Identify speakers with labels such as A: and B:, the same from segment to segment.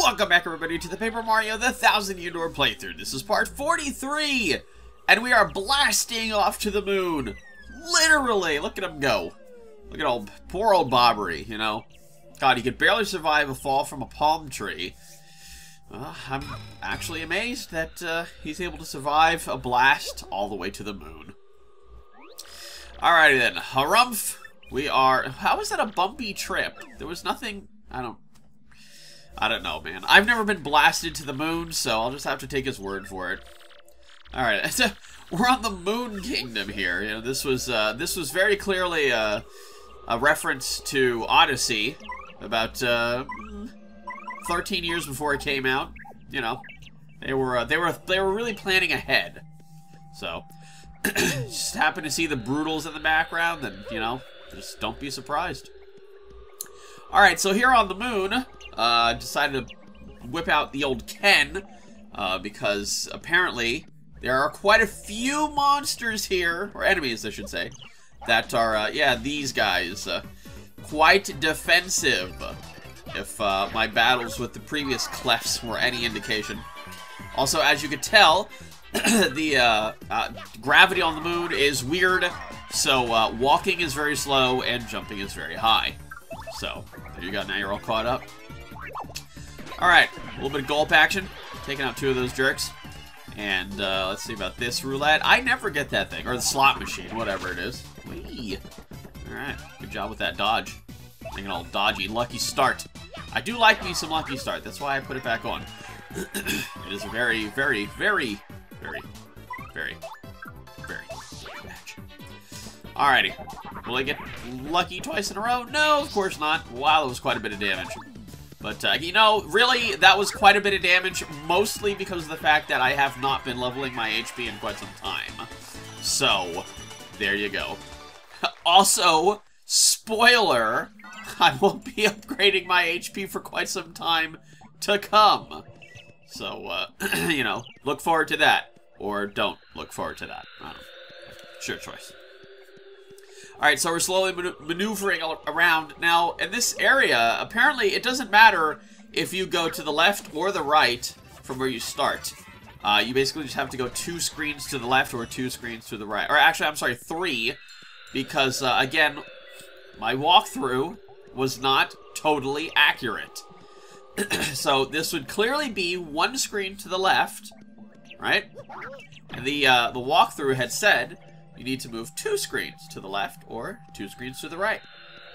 A: Welcome back, everybody, to the Paper Mario the 1000-Year Door playthrough. This is part 43, and we are blasting off to the moon. Literally, look at him go. Look at poor old Bobbery, you know. God, he could barely survive a fall from a palm tree. I'm actually amazed that he's able to survive a blast all the way to the moon. Alrighty then, harumph. We are... How is that a bumpy trip? There was nothing... I don't know, man. I've never been blasted to the moon, so I'll just have to take his word for it. Alright, we're on the Moon Kingdom here. You know, this was very clearly a reference to Odyssey about 13 years before it came out. You know, they were really planning ahead. So, just happen to see the Brutals in the background, then, you know, just don't be surprised. Alright, so here on the moon, decided to whip out the old Ken, because apparently there are quite a few monsters here, or enemies I should say, that are, yeah, these guys, quite defensive, if my battles with the previous clefs were any indication. Also, as you could tell, the gravity on the moon is weird, so walking is very slow and jumping is very high. So, there you go, now you're all caught up. Alright, a little bit of gulp action. Taking out two of those jerks. And let's see about this roulette. I never get that thing. Or the slot machine, whatever it is. Whee! Alright, good job with that dodge. Making all dodgy. Lucky Start. I do like me some Lucky Start. That's why I put it back on. It is a very, very, very, very, very, very good match. Alrighty. Will I get lucky twice in a row? No, of course not. Wow, that was quite a bit of damage. But, you know, really, that was quite a bit of damage, mostly because of the fact that I have not been leveling my HP in quite some time. So, there you go. Also, spoiler, I won't be upgrading my HP for quite some time to come. So, you know, look forward to that. Or don't look forward to that. I don't know. It's your choice. Alright, so we're slowly maneuvering around. Now, in this area, apparently it doesn't matter if you go to the left or the right from where you start. You basically just have to go 2 screens to the left or 2 screens to the right. Or actually, I'm sorry, 3. Because, again, my walkthrough was not totally accurate. So, this would clearly be 1 screen to the left, right? And the walkthrough had said... You need to move 2 screens to the left or 2 screens to the right.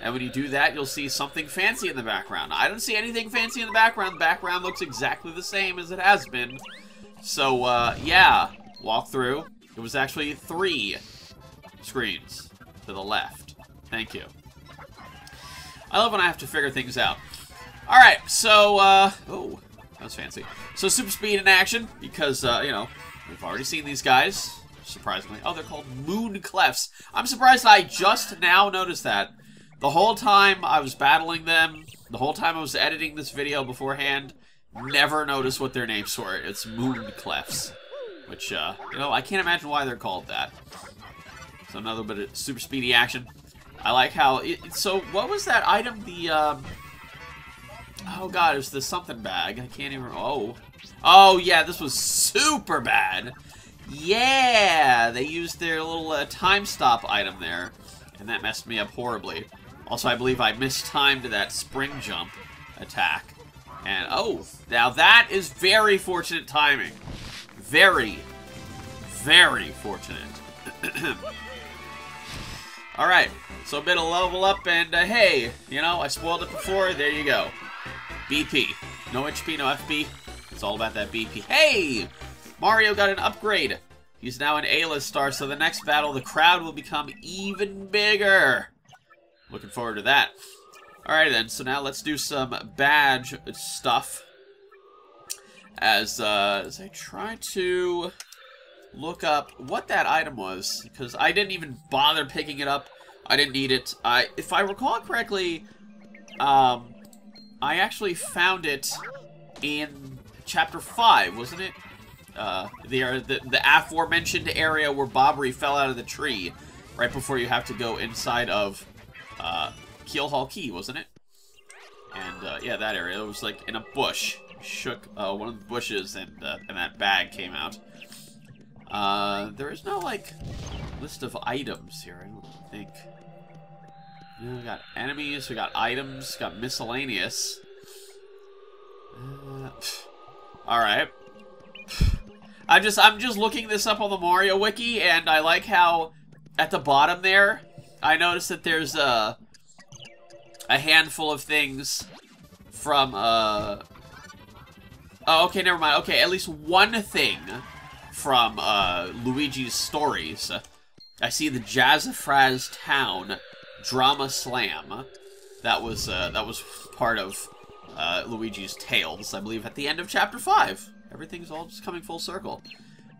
A: And when you do that, you'll see something fancy in the background. I don't see anything fancy in the background. The background looks exactly the same as it has been. So, yeah, walk through. It was actually 3 screens to the left. Thank you. I love when I have to figure things out. Alright, so, oh, that was fancy. So, super speed in action, because, you know, we've already seen these guys. Surprisingly. Oh, they're called moon clefs. I'm surprised I just now noticed that. The whole time I was battling them, the whole time I was editing this video beforehand, never noticed what their names were. It's moon clefs. Which, you know, I can't imagine why they're called that. So another bit of super speedy action. I like how... so, what was that item? The, oh god, it was the something bag. I can't even... Oh, yeah, this was super bad. Yeah, they used their little time stop item there, and that messed me up horribly. Also, I believe I mistimed that spring jump attack. And, oh, now that is very fortunate timing. Very, very fortunate. Alright, so a bit of level up, and hey, you know, I spoiled it before, there you go. BP. No HP, no FP. It's all about that BP. Hey! Mario got an upgrade. He's now an A-list star, so the next battle, the crowd will become even bigger. Looking forward to that. Alright then, so now let's do some badge stuff. As I try to look up what that item was, because I didn't even bother picking it up. I didn't need it. If I recall correctly, I actually found it in Chapter 5, wasn't it? The aforementioned area where Bobbery fell out of the tree right before you have to go inside of Keel Hall Key, wasn't it? And, yeah, that area. It was, like, in a bush. shook one of the bushes and that bag came out. There is no, like, list of items here, I don't think. You know, we got enemies, we got items, got miscellaneous. Alright. I'm just looking this up on the Mario Wiki, and I like how at the bottom there, I noticed that there's a handful of things from, oh, okay, never mind. Okay, at least one thing from, Luigi's stories. I see the Jazzafraz Town Drama Slam. That was part of, Luigi's Tales, I believe, at the end of Chapter 5. Everything's all just coming full circle.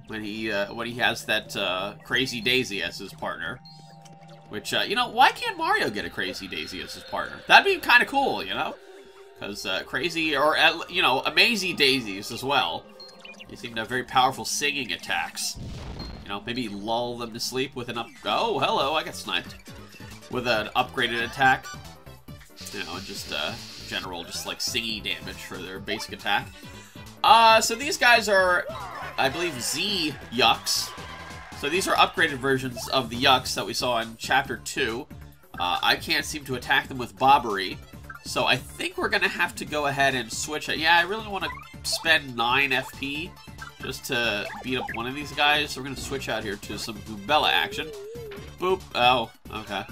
A: When he has that, Crazy Daisy as his partner. Which, you know, why can't Mario get a Crazy Daisy as his partner? That'd be kind of cool, you know? Because, Crazy, or, you know, Amazing Daisies as well. They seem to have very powerful singing attacks. You know, maybe lull them to sleep with an oh, hello, I got sniped. With an upgraded attack. You know, just, general, just, like, singing damage for their basic attack. So these guys are, I believe, Z Yucks. So these are upgraded versions of the Yucks that we saw in Chapter 2. I can't seem to attack them with Bobbery, so I think we're going to have to go ahead and switch it. Yeah, I really want to spend 9 FP just to beat up one of these guys, so we're going to switch out here to some Goombella action. Boop. Oh, okay.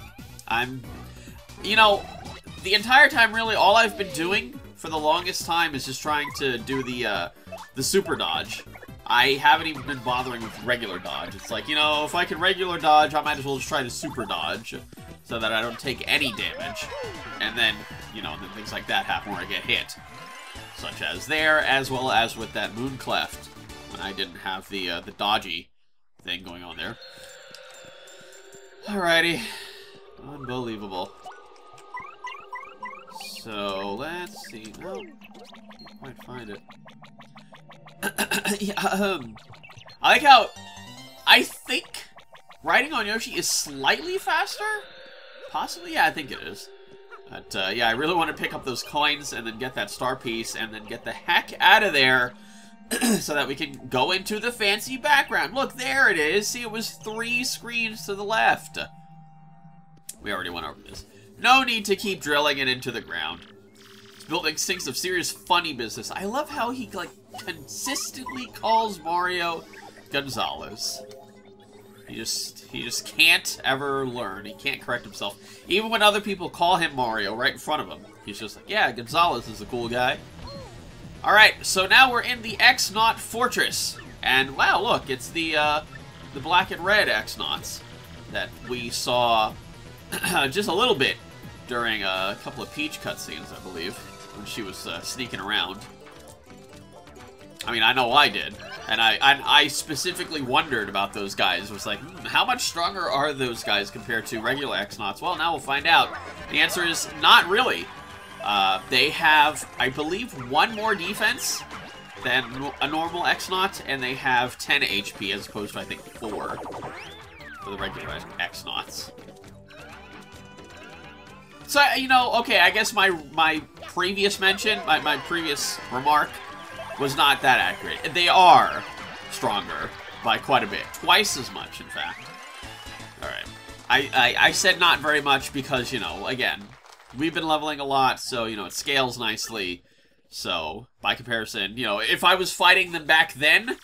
A: You know, the entire time, really, all I've been doing for the longest time is just trying to do the super dodge. I haven't even been bothering with regular dodge. It's like, you know, if I can regular dodge, I might as well just try to super dodge so that I don't take any damage. And then, you know, then things like that happen where I get hit. Such as there, as well as with that Moon Cleft, when I didn't have the dodgy thing going on there. Alrighty. Unbelievable. So, let's see. No, can't quite find it. Yeah, I like how I think riding on Yoshi is slightly faster? Possibly? Yeah, I think it is. But, yeah, I really want to pick up those coins and then get that star piece and then get the heck out of there so that we can go into the fancy background. Look, there it is. See, it was 3 screens to the left. We already went over this. No need to keep drilling it into the ground. This building stinks of serious funny business. I love how he, like, consistently calls Mario Gonzalez. He just can't ever learn. He can't correct himself. Even when other people call him Mario right in front of him, he's just like, yeah, Gonzalez is a cool guy. Alright, so now we're in the X-Naut Fortress. And, wow, look, it's the black and red X-Nauts that we saw just a little bit during a couple of Peach cutscenes, I believe, when she was sneaking around. I mean, I know I did, and I specifically wondered about those guys. It was like, how much stronger are those guys compared to regular X-Nauts? Well, now we'll find out. The answer is not really. They have, I believe, 1 more defense than a normal X-Naut, and they have 10 HP as opposed to, I think, 4 for the regular X-Nauts. So, you know, okay, I guess my previous mention, my previous remark was not that accurate. They are stronger by quite a bit. Twice as much, in fact. Alright. I said not very much because, you know, again, we've been leveling a lot, so, you know, it scales nicely. So, by comparison, you know, if I was fighting them back then,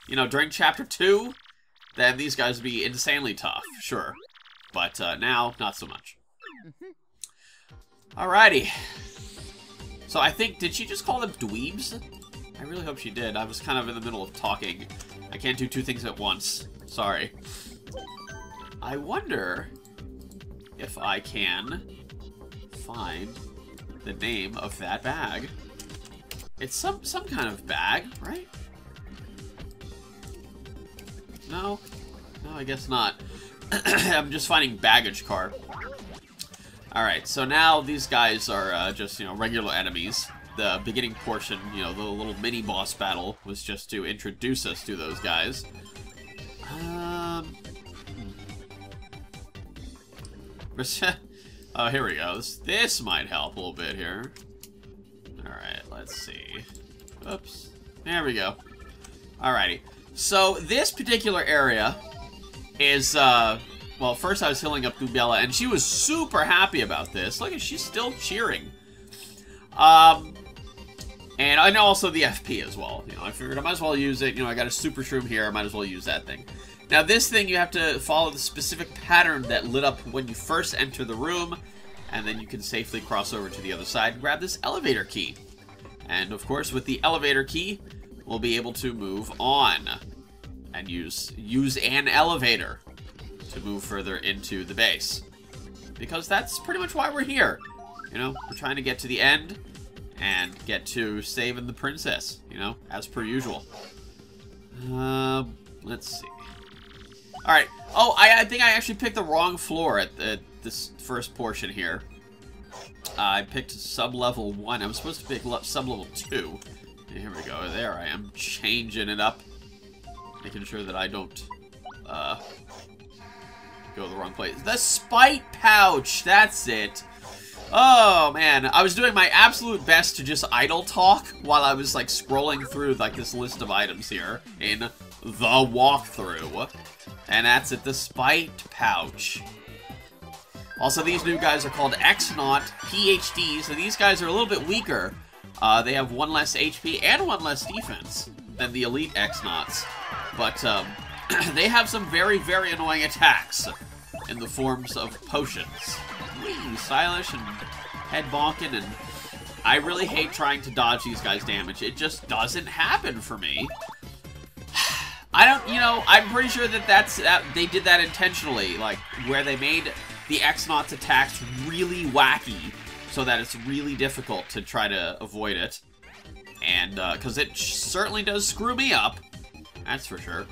A: you know, during Chapter 2, then these guys would be insanely tough, sure. But now, not so much. Alrighty. So I think, did she just call them dweebs? I really hope she did. I was kind of in the middle of talking. I can't do 2 things at once. Sorry. I wonder if I can find the name of that bag. It's some kind of bag, right? No? No, I guess not. I'm just finding baggage car. Alright, so now these guys are just, you know, regular enemies. The beginning portion, you know, the little mini-boss battle was just to introduce us to those guys. Oh, here we go. This might help a little bit here. Alright, let's see. Oops. There we go. Alrighty. So, this particular area is, well, first I was healing up Goombella, and she was super happy about this. Look, she's still cheering. And I know also the FP as well. You know, I figured I might as well use it. You know, I got a super shroom here. I might as well use that thing. Now, this thing, you have to follow the specific pattern that lit up when you first enter the room, and then you can safely cross over to the other side and grab this elevator key. And, of course, with the elevator key, we'll be able to move on and use an elevator to move further into the base. Because that's pretty much why we're here. You know, we're trying to get to the end and get to saving the princess, you know, as per usual. Let's see. Alright. Oh, I think I actually picked the wrong floor at this first portion here. I picked sub-level 1. I was supposed to pick sub-level 2. Here we go. There I am, changing it up. Making sure that I don't go the wrong place. The spite pouch! That's it. Oh, man. I was doing my absolute best to just idle talk while I was, like, scrolling through, like, this list of items here in the walkthrough. And that's it, the spite pouch. Also, these new guys are called X-Naut PhDs, and these guys are a little bit weaker. They have 1 less HP and 1 less defense than the elite X-Nauts. But, they have some very, very annoying attacks in the forms of potions. Whee! Stylish and head bonking, and I really hate trying to dodge these guys' damage. It just doesn't happen for me. I don't, you know, I'm pretty sure that they did that intentionally, like, where they made the X-Naut's attacks really wacky, so that it's really difficult to try to avoid it. And, because it certainly does screw me up, that's for sure.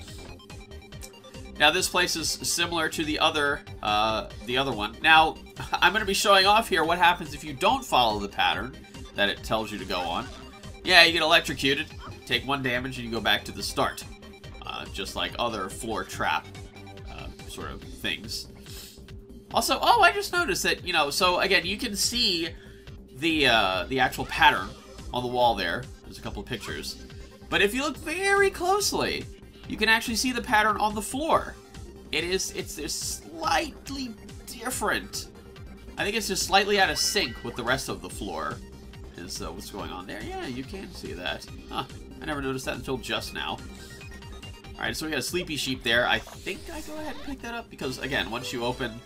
A: Now, this place is similar to the other one. Now, I'm going to be showing off here what happens if you don't follow the pattern that it tells you to go on. Yeah, you get electrocuted, take 1 damage, and you go back to the start. Just like other floor trap sort of things. Also, oh, I just noticed that, you know, so again, you can see the actual pattern on the wall there. There's a couple of pictures. But if you look very closely, you can actually see the pattern on the floor. It's slightly different. I think it's just slightly out of sync with the rest of the floor. Is what's going on there. Yeah, you can see that. Huh, I never noticed that until just now. Alright, so we got a sleepy sheep there. I think I go ahead and pick that up because, again, once you open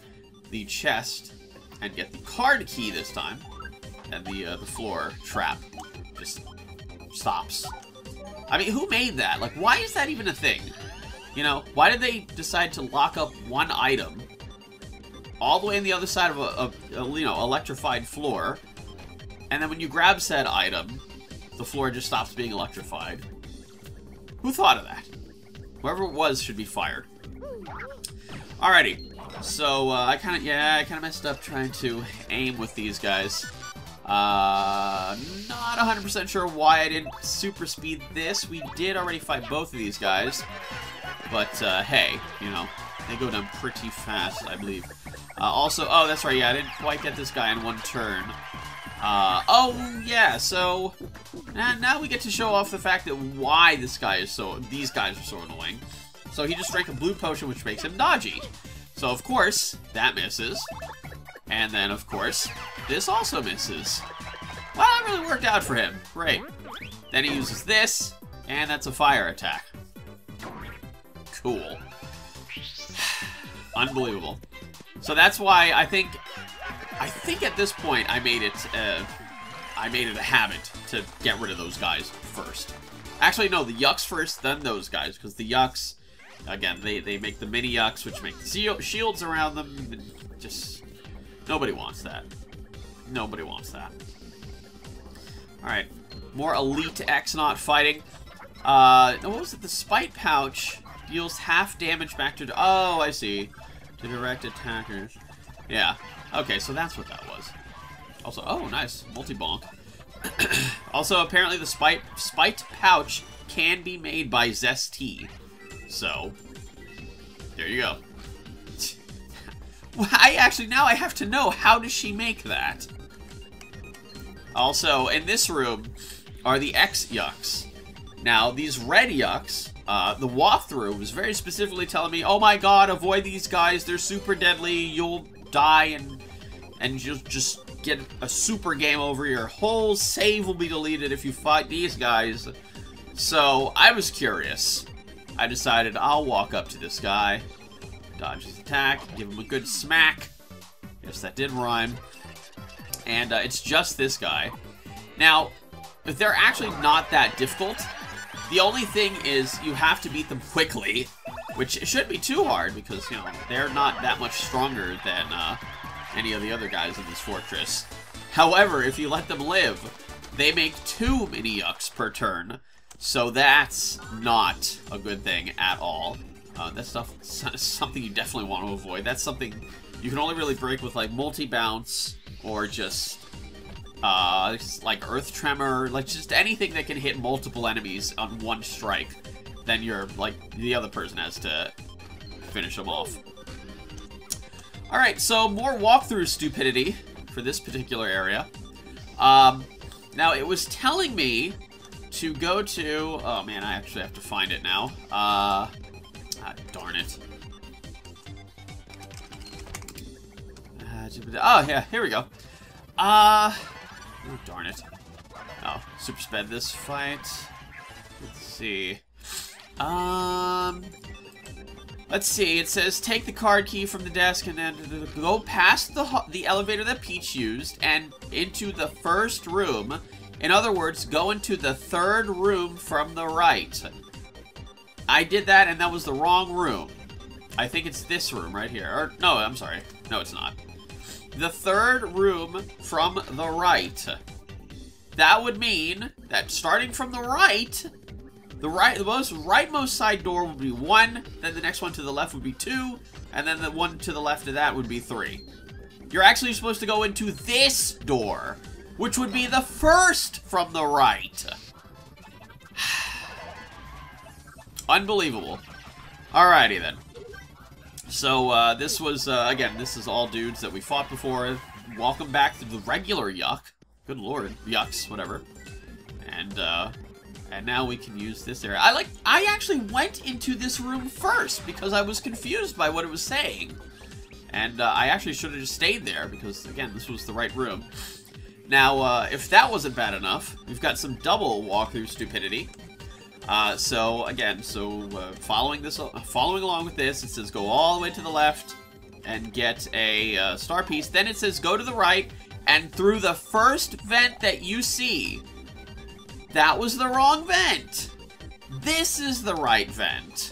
A: the chest and get the card key this time, and the floor trap just stops. I mean, who made that? Like, why is that even a thing? You know, why did they decide to lock up 1 item all the way on the other side of a you know, electrified floor, and then when you grab said item, the floor just stops being electrified? Who thought of that? Whoever it was should be fired. Alrighty, so I kind of messed up trying to aim with these guys. Not 100% sure why I didn't super speed this. We did already fight both of these guys, but hey, you know, they go down pretty fast, I believe. Also, oh, that's right, yeah, I didn't quite get this guy in 1 turn. Oh, yeah, so now we get to show off the fact that why these guys are so annoying. So he just drank a blue potion, which makes him dodgy. So, of course, that misses. And then, of course, this also misses. Well, that really worked out for him. Great. Then he uses this, and that's a fire attack. Cool. Unbelievable. So that's why I think at this point I made it a habit to get rid of those guys first. Actually, no, the Yucks first, then those guys, because the Yucks, again, they make the mini Yucks, which make the shields around them. Just nobody wants that. Nobody wants that. All right, more elite X-Naut fighting. What was it? The spite pouch deals half damage back to. Oh, I see. To direct attackers. Yeah. Okay, so that's what that was. Also, oh, nice. Multi-bonk. Also, apparently the spite pouch can be made by Zesty. So, there you go. Well, now I have to know, how does she make that? Also, in this room, are the X yucks. Now, these red yucks, the walkthrough was very specifically telling me, oh my god, avoid these guys, they're super deadly, you'll die and you'll just get a super game over. Your whole save will be deleted if you fight these guys. So, I was curious. I decided I'll walk up to this guy, dodge his attack, give him a good smack. Yes, that did rhyme. And it's just this guy. Now, they're actually not that difficult. The only thing is you have to beat them quickly, which shouldn't be too hard because, you know, they're not that much stronger than any of the other guys in this fortress. However, if you let them live, they make 2 mini yucks per turn, so that's not a good thing at all. That stuff is something you definitely want to avoid. That's something you can only really break with, like, multi-bounce or just like Earth Tremor, like just anything that can hit multiple enemies on one strike. Then you're, like, the other person has to finish them off. Alright, so more walkthrough stupidity for this particular area. Now, it was telling me to go to... Oh, man, I actually have to find it now. Darn it. Oh, yeah, here we go. Oh, darn it. Oh, super sped this fight. Let's see. Let's see. It says take the card key from the desk and then go past the elevator that Peach used and into the first room. In other words, go into the 3rd room from the right. I did that and that was the wrong room. I think it's this room right here. Or, no, I'm sorry. No, it's not. The 3rd room from the right. That would mean that starting from the right, the rightmost side door would be 1, then the next one to the left would be 2, and then the one to the left of that would be 3. You're actually supposed to go into this door, which would be the 1st from the right. Unbelievable. Alrighty then. So, this was, again, this is all dudes that we fought before. Welcome back to the regular yuck. Good lord. Yucks, whatever. And now we can use this area. I actually went into this room first because I was confused by what it was saying. And, I actually should have just stayed there because, again, this was the right room. Now, if that wasn't bad enough, we've got some double walkthrough stupidity. Following along with this, it says go all the way to the left and get a star piece. Then it says go to the right and through the first vent that you see. That was the wrong vent. This is the right vent.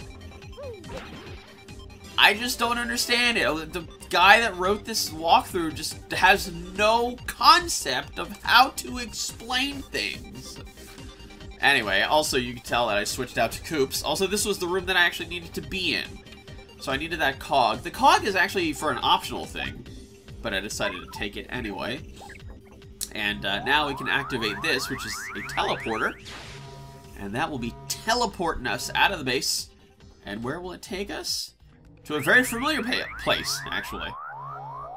A: I just don't understand it. The guy that wrote this walkthrough just has no concept of how to explain things. Anyway, also you can tell that I switched out to Coops. Also, this was the room that I actually needed to be in. So I needed that cog. The cog is actually for an optional thing, but I decided to take it anyway. And now we can activate this, which is a teleporter. And that will be teleporting us out of the base. And where will it take us? To a very familiar place, actually.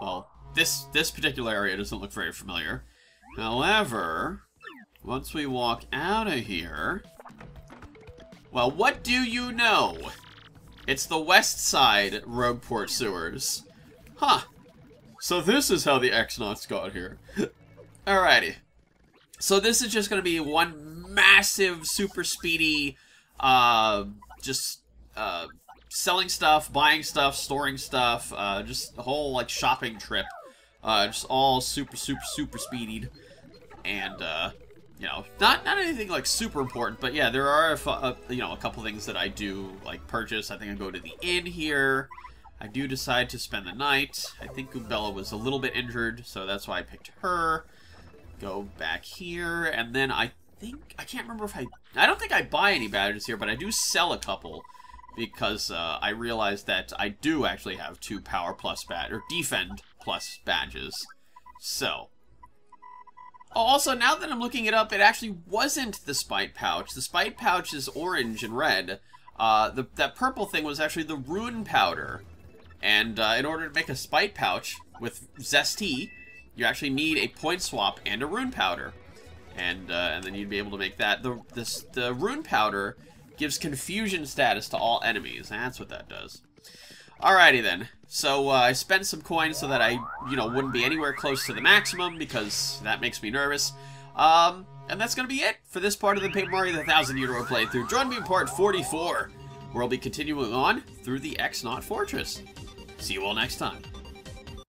A: Well, this particular area doesn't look very familiar. However, once we walk out of here... Well, what do you know? It's the west side Rogueport sewers. Huh. So this is how the X-Nauts got here. Alrighty. So this is just going to be one massive, super speedy, selling stuff, buying stuff, storing stuff, just a whole, like, shopping trip. Just all super speedied. And, you know, not anything, like, super important, but yeah, there are, you know, a couple things that I do, like, purchase. I think I go to the inn here. I do decide to spend the night. I think Bella was a little bit injured, so that's why I picked her. Go back here, and then I can't remember if I don't think I buy any badges here, but I do sell a couple, because I realized that I do actually have 2 Power Plus or Defend Plus badges. So. Oh, also, now that I'm looking it up, it actually wasn't the Spite Pouch. The Spite Pouch is orange and red. That purple thing was actually the Rune Powder. And in order to make a Spite Pouch with Zesty, you actually need a point swap and a Rune Powder. And then you'd be able to make that. The rune powder gives confusion status to all enemies. That's what that does. Alrighty then. So I spent some coins so that I, wouldn't be anywhere close to the maximum because that makes me nervous. And that's going to be it for this part of the Paper Mario the 1000 Euro playthrough. Join me in part 44, where I'll be continuing on through the X-Naut Fortress. See you all next time.